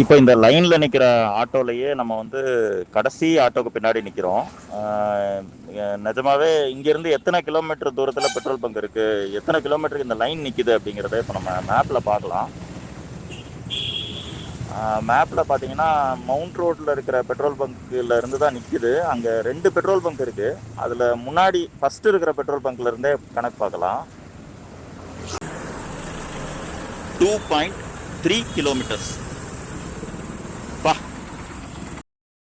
இப்போ இந்த லைன்ல நிக்கிற ஆட்டோலயே நம்ம வந்து கடைசி ஆட்டோக்கு பின்னாடி நிக்கிறோம். நிஜமாவே இங்கிருந்து எத்தனை கிலோமீட்டர் தூரத்துல பெட்ரோல் பங்க் இருக்கு, எத்தனை கிலோமீட்டருக்கு இந்த லைன் நிக்குது அப்படிங்கிறத இப்போ நம்ம மேப்ல பார்க்கலாம். மேப்ல பார்த்தீங்கன்னா மவுண்ட் ரோட்ல இருக்கிற பெட்ரோல் பங்க்ல இருந்து தான் நிக்குது. அங்க 2 பெட்ரோல் பங்க் இருக்கு. அதுல முன்னாடி ஃபர்ஸ்ட் இருக்கிற பெட்ரோல் பங்க்ல இருந்தே கணக்கு பார்க்கலாம். 2.3 கிலோமீட்டர்ஸ்